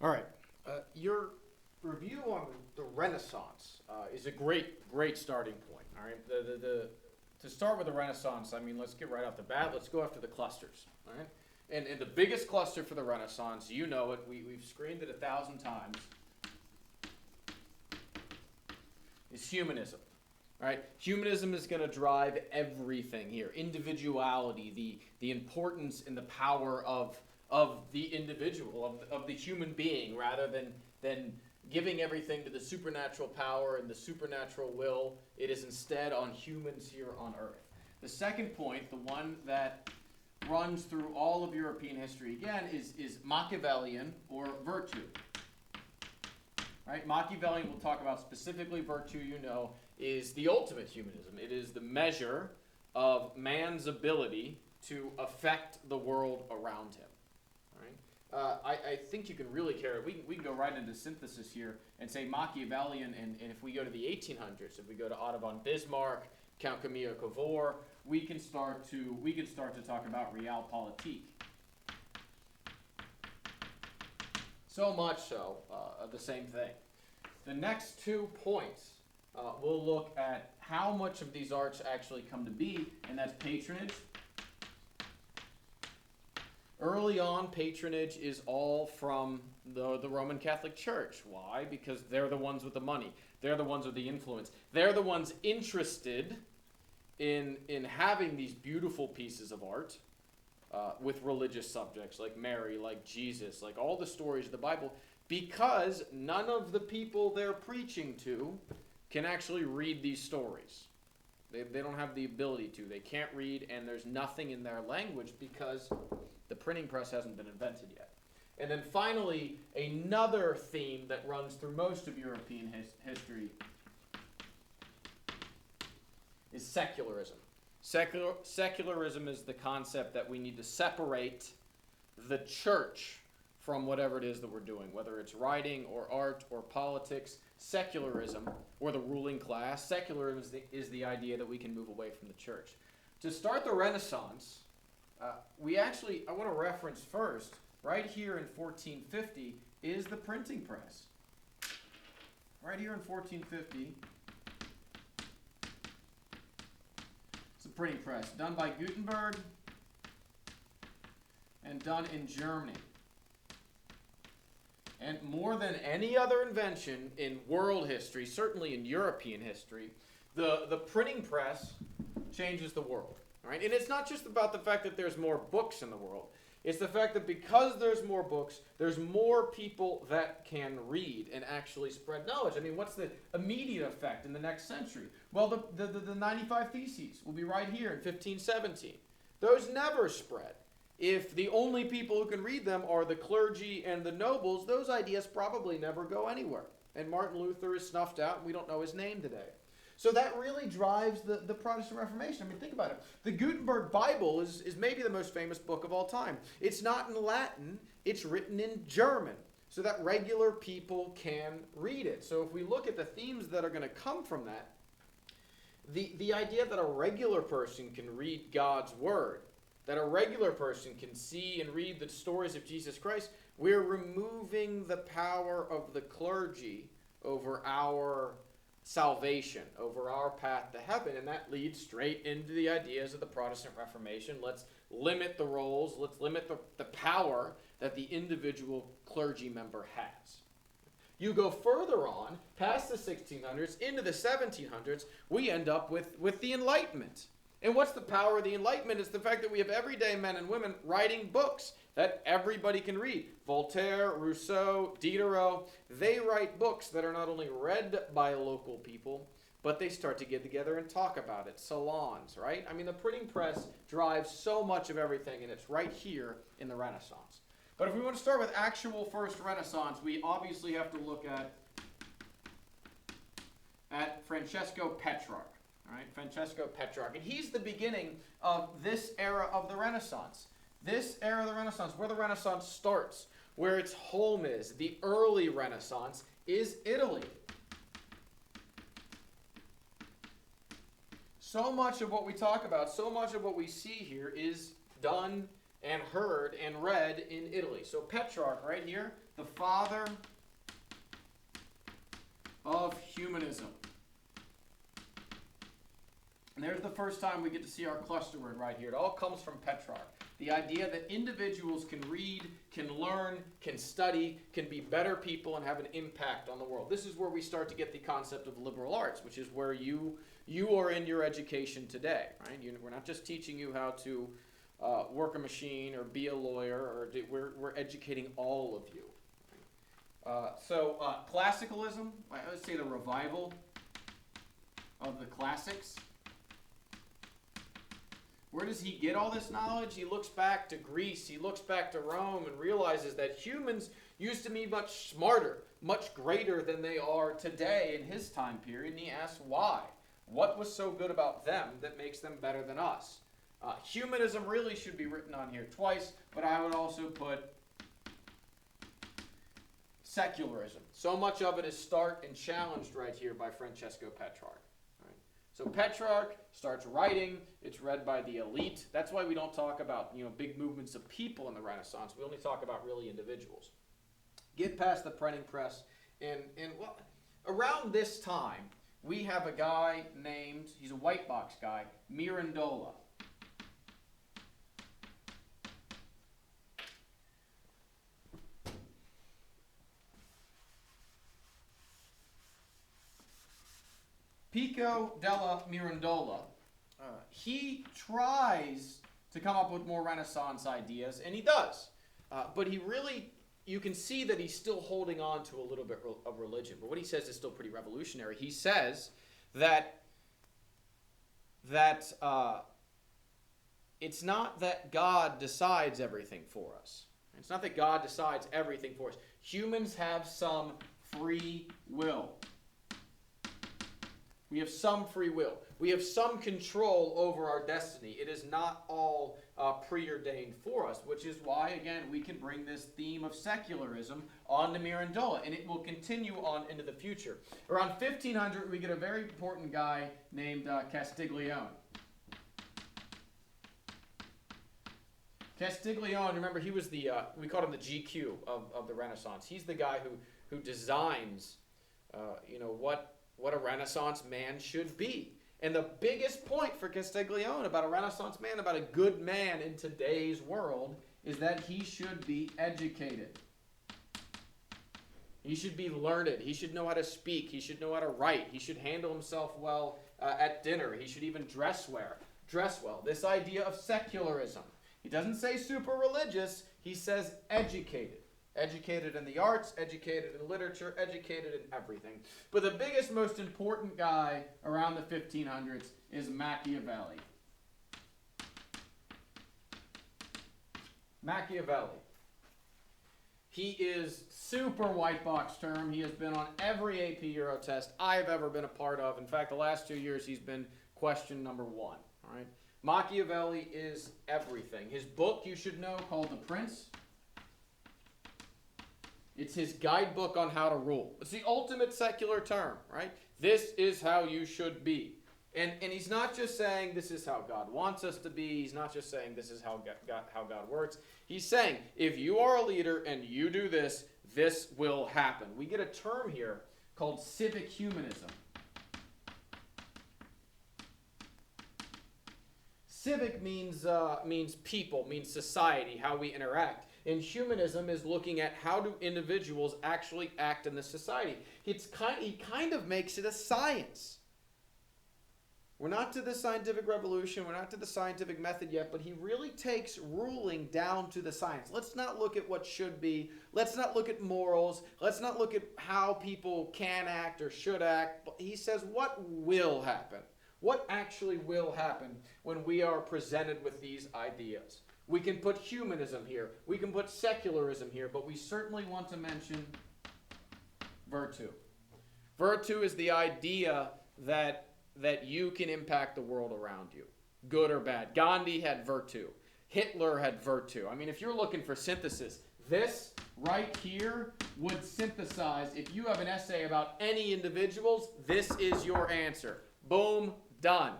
All right. Your review on the Renaissance is a great starting point. All right. To start with the Renaissance, I mean, let's get right off the bat. Let's go after the clusters. All right. And the biggest cluster for the Renaissance, you know it. We've screened it 1,000 times. Is humanism. All right. Humanism is going to drive everything here. Individuality, the importance and the power of the individual, of the human being, rather than giving everything to the supernatural power and the supernatural will. It is instead on humans here on earth. The second point, the one that runs through all of European history, again, is Machiavellian or virtue. Right? Machiavellian, we'll talk about specifically. Virtue, you know, is the ultimate humanism. It is the measure of man's ability to affect the world around him. I think you can really carry it. We can go right into synthesis here and say Machiavellian, and if we go to the 1800s, if we go to Otto von Bismarck, Count Camille Cavour, we can start to talk about realpolitik. So much so, the same thing. The next 2 points, we'll look at how much of these arts actually come to be, and that's patronage. Early on, patronage is all from the Roman Catholic Church. Why? Because they're the ones with the money. They're the ones with the influence. They're the ones interested in having these beautiful pieces of art with religious subjects like Mary, like Jesus, like all the stories of the Bible, because none of the people they're preaching to can actually read these stories. They don't have the ability to. They can't read, and there's nothing in their language because the printing press hasn't been invented yet. And then finally, another theme that runs through most of European history is secularism. Secularism is the concept that we need to separate the church from whatever it is that we're doing, whether it's writing or art or politics. Secularism, or the ruling class, secularism is the idea that we can move away from the church. To start the Renaissance, I want to reference first, right here in 1450, is the printing press. Right here in 1450, it's the printing press, done by Gutenberg and done in Germany. And more than any other invention in world history, certainly in European history, the printing press changes the world. Right? And it's not just about the fact that there's more books in the world. It's the fact that because there's more books, there's more people that can read and actually spread knowledge. I mean, what's the immediate effect in the next century? Well, the 95 Theses will be right here in 1517. Those never spread. If the only people who can read them are the clergy and the nobles, those ideas probably never go anywhere. And Martin Luther is snuffed out, and we don't know his name today. So that really drives the Protestant Reformation. I mean, think about it. The Gutenberg Bible is maybe the most famous book of all time. It's not in Latin. It's written in German so that regular people can read it. So if we look at the themes that are going to come from that, the idea that a regular person can read God's Word, that a regular person can see and read the stories of Jesus Christ, we're removing the power of the clergy over our salvation, over our path to heaven, and that leads straight into the ideas of the Protestant Reformation. Let's limit the roles, let's limit the power that the individual clergy member has. You go further on, past the 1600s, into the 1700s, we end up with the Enlightenment. And what's the power of the Enlightenment? It's the fact that we have everyday men and women writing books that everybody can read. Voltaire, Rousseau, Diderot, they write books that are not only read by local people, but they start to get together and talk about it. Salons, right? I mean, the printing press drives so much of everything, and it's right here in the Renaissance. But if we want to start with actual first Renaissance, we obviously have to look at Francesco Petrarch. All right, Francesco Petrarch. And he's the beginning of this era of the Renaissance. This era of the Renaissance, where the Renaissance starts, where its home is, the early Renaissance, is Italy. So much of what we talk about, so much of what we see here is done and heard and read in Italy. So Petrarch right here, the father of humanism. And there's the first time we get to see our cluster word right here. It all comes from Petrarch. The idea that individuals can read, can learn, can study, can be better people and have an impact on the world. This is where we start to get the concept of liberal arts, which is where you are in your education today. Right? We're not just teaching you how to work a machine or be a lawyer, we're educating all of you. So classicalism, I would say the revival of the classics. Where does he get all this knowledge? He looks back to Greece, he looks back to Rome and realizes that humans used to be much smarter, much greater than they are today in his time period, and he asks why. What was so good about them that makes them better than us? Humanism really should be written on here twice, but I would also put secularism. So much of it is start and challenged right here by Francesco Petrarch. Right? So Petrarch starts writing. It's read by the elite. That's why we don't talk about big movements of people in the Renaissance. We only talk about really individuals. Get past the printing press, and well, around this time we have a guy named, he's a white box guy, Mirandola. Pico della Mirandola, he tries to come up with more Renaissance ideas, and he does. But he really, you can see that he's still holding on to a little bit of religion. But what he says is still pretty revolutionary. He says that it's not that God decides everything for us. It's not that God decides everything for us. Humans have some free will. We have some free will. We have some control over our destiny. It is not all preordained for us, which is why, again, we can bring this theme of secularism on to Mirandola, and it will continue on into the future. Around 1500, we get a very important guy named Castiglione. Castiglione, remember, he was the, we called him the GQ of the Renaissance. He's the guy who designs, what a Renaissance man should be. And the biggest point for Castiglione about a Renaissance man, about a good man in today's world, is that he should be educated. He should be learned. He should know how to speak. He should know how to write. He should handle himself well at dinner. He should even dress well. This idea of secularism. He doesn't say super religious. He says educated. Educated in the arts, educated in literature, educated in everything. But the biggest, most important guy around the 1500s is Machiavelli. Machiavelli. He is super white box term. He has been on every AP Euro test I've ever been a part of. In fact, the last 2 years he's been question number 1. All right? Machiavelli is everything. His book, you should know, called The Prince. It's his guidebook on how to rule. It's the ultimate secular term, right? This is how you should be. And he's not just saying this is how God wants us to be. He's not just saying this is how God works. He's saying if you are a leader and you do this, this will happen. We get a term here called civic humanism. Civic means people, means society, how we interact. And humanism is looking at how do individuals actually act in the society. He kind of makes it a science. We're not to the scientific revolution. We're not to the scientific method yet, but he really takes ruling down to the science. Let's not look at what should be. Let's not look at morals. Let's not look at how people can act or should act. But he says what will happen. What actually will happen when we are presented with these ideas? We can put humanism here. We can put secularism here, but we certainly want to mention virtue. Virtue is the idea that you can impact the world around you, good or bad. Gandhi had virtue. Hitler had virtue. I mean, if you're looking for synthesis, this right here would synthesize. If you have an essay about any individuals, this is your answer. Boom, done.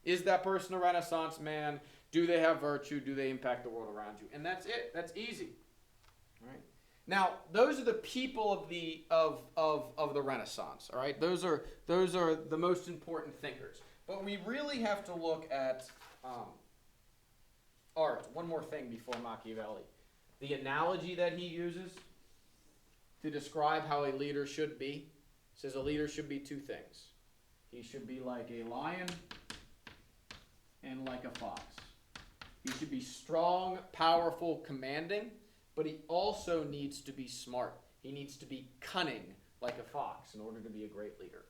Is that person a Renaissance man? Do they have virtue? Do they impact the world around you? And that's it. That's easy. Right? Now, those are the people of the Renaissance. All right, those are the most important thinkers. But we really have to look at art. One more thing before Machiavelli. The analogy that he uses to describe how a leader should be says a leader should be two things. He should be like a lion and like a fox. He should be strong, powerful, commanding, but he also needs to be smart. He needs to be cunning like a fox in order to be a great leader.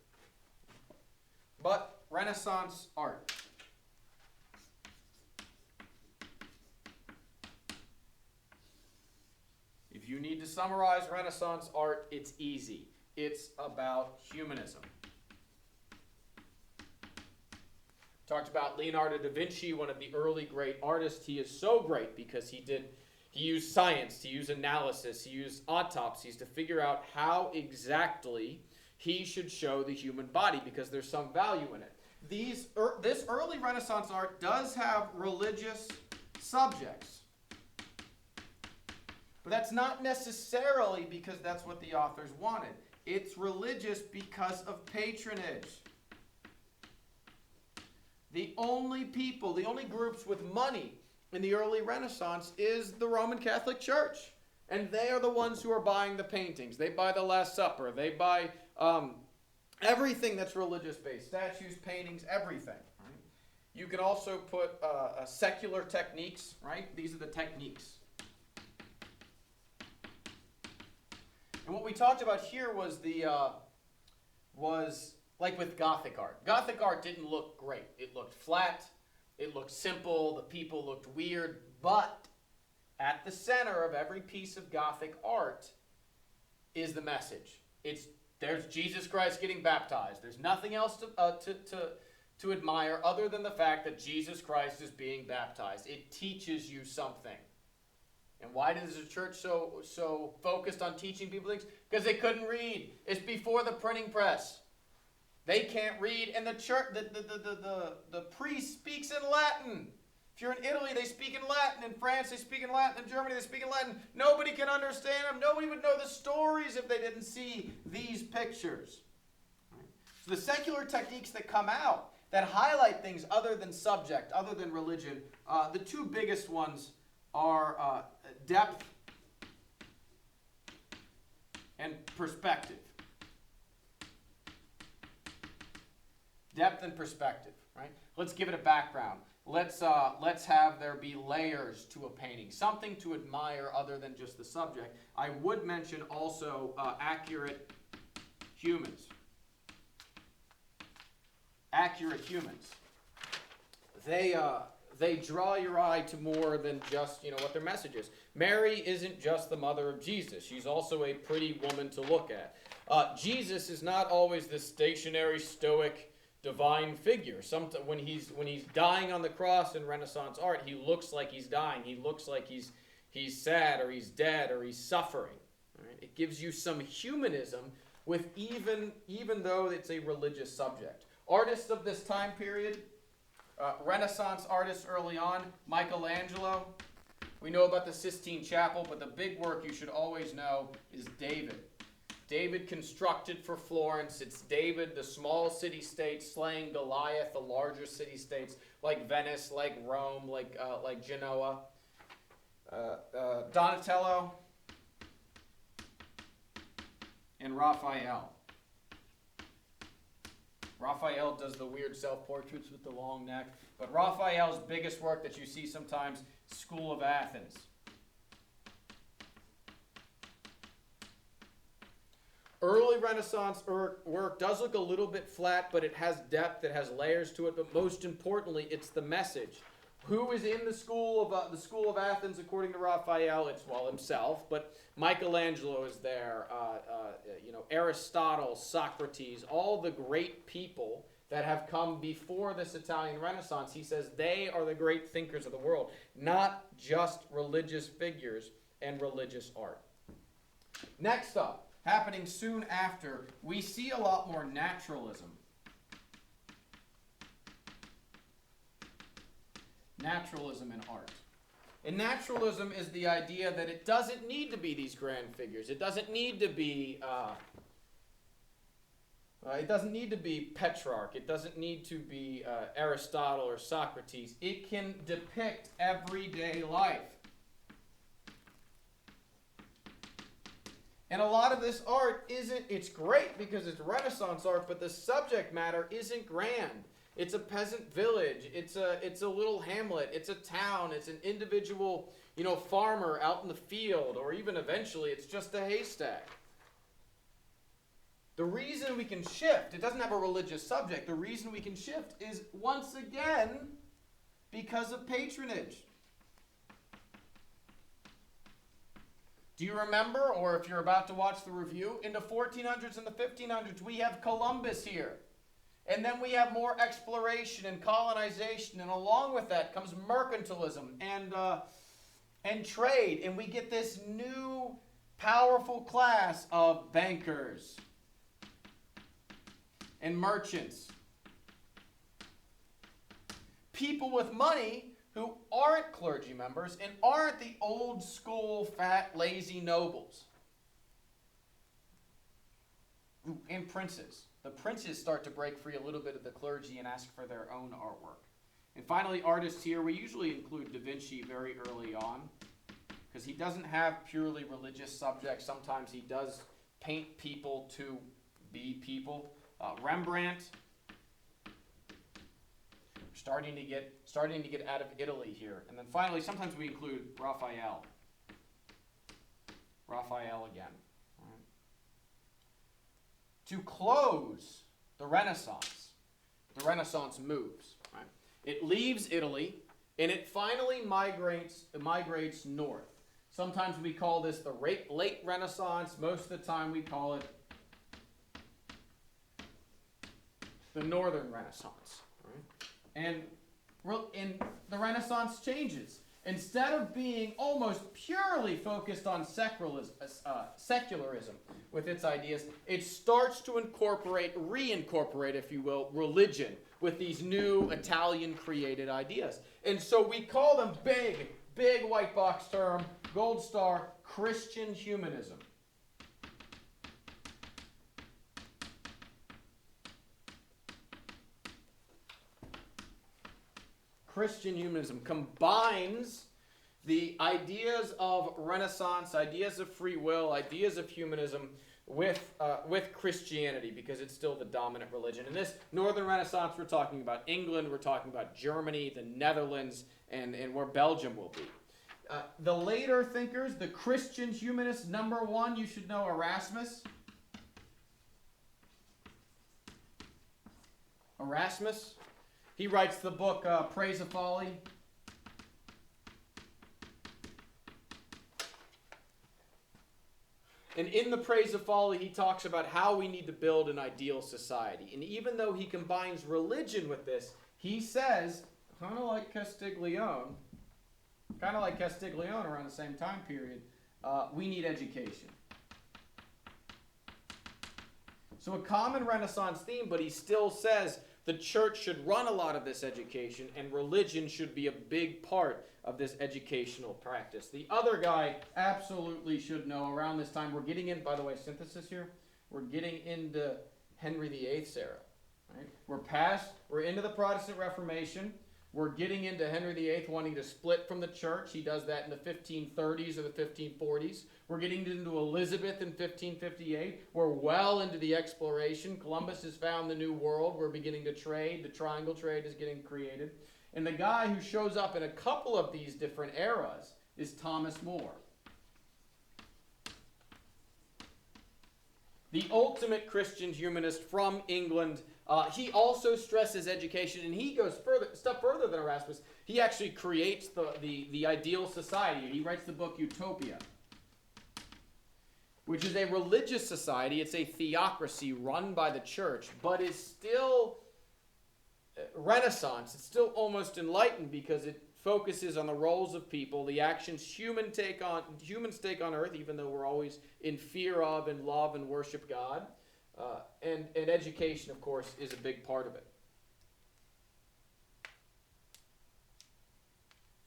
But Renaissance art. If you need to summarize Renaissance art, it's easy. It's about humanism. Talked about Leonardo da Vinci, one of the early great artists. He is so great because he used science, he used analysis, he used autopsies to figure out how exactly he should show the human body, because there's some value in it. This early Renaissance art does have religious subjects. But that's not necessarily because that's what the authors wanted. It's religious because of patronage. The only people, the only groups with money in the early Renaissance is the Roman Catholic Church. And they are the ones who are buying the paintings. They buy the Last Supper. They buy everything that's religious-based. Statues, paintings, everything. Right? You can also put secular techniques, right? These are the techniques. And what we talked about here was was like with Gothic art. Gothic art didn't look great. It looked flat. It looked simple. The people looked weird. But at the center of every piece of Gothic art is the message. There's Jesus Christ getting baptized. There's nothing else to admire other than the fact that Jesus Christ is being baptized. It teaches you something. And why is the church so focused on teaching people things? Because they couldn't read. It's before the printing press. They can't read, and the church, the priest speaks in Latin. If you're in Italy, they speak in Latin. In France, they speak in Latin. In Germany, they speak in Latin. Nobody can understand them. Nobody would know the stories if they didn't see these pictures. So the secular techniques that come out that highlight things other than subject, other than religion, the two biggest ones are depth and perspective. Depth and perspective, right? Let's give it a background. Let's have there be layers to a painting, something to admire other than just the subject. I would mention also accurate humans. Accurate humans. They draw your eye to more than just, what their message is. Mary isn't just the mother of Jesus. She's also a pretty woman to look at. Jesus is not always this stationary, stoic, divine figure. When he's dying on the cross in Renaissance art, he looks like he's dying. He looks like he's sad, or he's dead, or he's suffering. Right? It gives you some humanism with even though it's a religious subject. Artists of this time period. Renaissance artists early on, Michelangelo. We know about the Sistine Chapel, but the big work you should always know is David. David constructed for Florence. It's David, the small city-state, slaying Goliath, the larger city-states like Venice, like Rome, like Genoa. Donatello and Raphael. Raphael does the weird self-portraits with the long neck. But Raphael's biggest work that you see sometimes, School of Athens. Early Renaissance work does look a little bit flat, but it has depth, it has layers to it. But most importantly, it's the message. Who is in the School of Athens according to Raphael? It's himself, but Michelangelo is there. Aristotle, Socrates, all the great people that have come before this Italian Renaissance. He says they are the great thinkers of the world, not just religious figures and religious art. Next up, happening soon after, we see a lot more naturalism. Naturalism in art. And naturalism is the idea that it doesn't need to be these grand figures. It doesn't need to be Petrarch. It doesn't need to be Aristotle or Socrates. It can depict everyday life. And a lot of this art it's great because it's Renaissance art, but the subject matter isn't grand. It's a peasant village. It's a little hamlet. It's a town. It's an individual, farmer out in the field, or even eventually it's just a haystack. The reason we can shift, it doesn't have a religious subject. The reason we can shift is once again because of patronage. Do you remember, or if you're about to watch the review, in the 1400s and the 1500s, we have Columbus here. And then we have more exploration and colonization, and along with that comes mercantilism and trade. And we get this new powerful class of bankers and merchants. People with money who aren't clergy members and aren't the old school, fat, lazy nobles. And princes. The princes start to break free a little bit of the clergy and ask for their own artwork. And finally, artists here, we usually include Da Vinci very early on because he doesn't have purely religious subjects. Sometimes he does paint people to be people. Rembrandt, starting to get out of Italy here. And then finally, sometimes we include Raphael. Raphael again. Right. To close the Renaissance moves. Right. It leaves Italy, and it finally migrates north. Sometimes we call this the late Renaissance. Most of the time we call it the Northern Renaissance. Right? And the Renaissance changes. Instead of being almost purely focused on secularism with its ideas, it starts to reincorporate, if you will, religion with these new Italian-created ideas. And so we call them big white box term, gold star, Christian humanism. Christian humanism combines the ideas of Renaissance, ideas of free will, ideas of humanism with Christianity because it's still the dominant religion. In this Northern Renaissance, we're talking about England, we're talking about Germany, the Netherlands, and where Belgium will be. The later thinkers, the Christian humanists, number one, you should know Erasmus. Erasmus. He writes the book Praise of Folly. And in the Praise of Folly, he talks about how we need to build an ideal society. And even though he combines religion with this, he says, kind of like Castiglione around the same time period, we need education. So a common Renaissance theme, but he still says the church should run a lot of this education, and religion should be a big part of this educational practice. The other guy absolutely should know around this time, we're getting in, by the way, synthesis here, we're getting into Henry VIII's era. Right? We're into the Protestant Reformation. We're getting into Henry VIII wanting to split from the church. He does that in the 1530s or the 1540s. We're getting into Elizabeth in 1558. We're well into the exploration. Columbus has found the New World. We're beginning to trade. The triangle trade is getting created. And the guy who shows up in a couple of these different eras is Thomas More. The ultimate Christian humanist from England. He also stresses education, and he goes a step further than Erasmus. He actually creates the ideal society. He writes the book Utopia, which is a religious society. It's a theocracy run by the church, but is still Renaissance. It's still almost enlightened because it focuses on the roles of people, the actions humans take on earth, even though we're always in fear of and love and worship God. And education, of course, is a big part of it.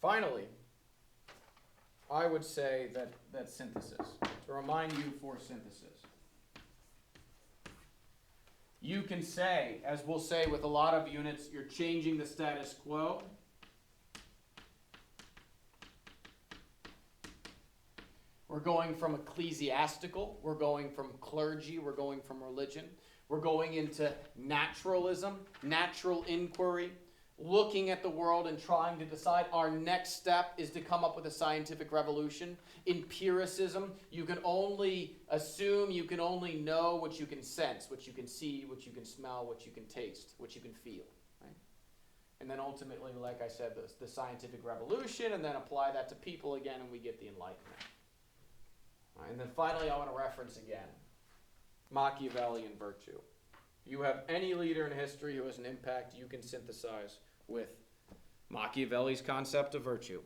Finally, I would say that synthesis, to remind you for synthesis. You can say, as we'll say with a lot of units, you're changing the status quo. We're going from ecclesiastical, we're going from clergy, we're going from religion, we're going into naturalism, natural inquiry, looking at the world and trying to decide. Our next step is to come up with a scientific revolution. Empiricism, you can only assume, you can only know what you can sense, what you can see, what you can smell, what you can taste, what you can feel. Right? And then ultimately, like I said, the scientific revolution, and then apply that to people again, and we get the Enlightenment. All right, and then finally, I want to reference again Machiavelli and virtue. You have any leader in history who has an impact you can synthesize with Machiavelli's concept of virtue.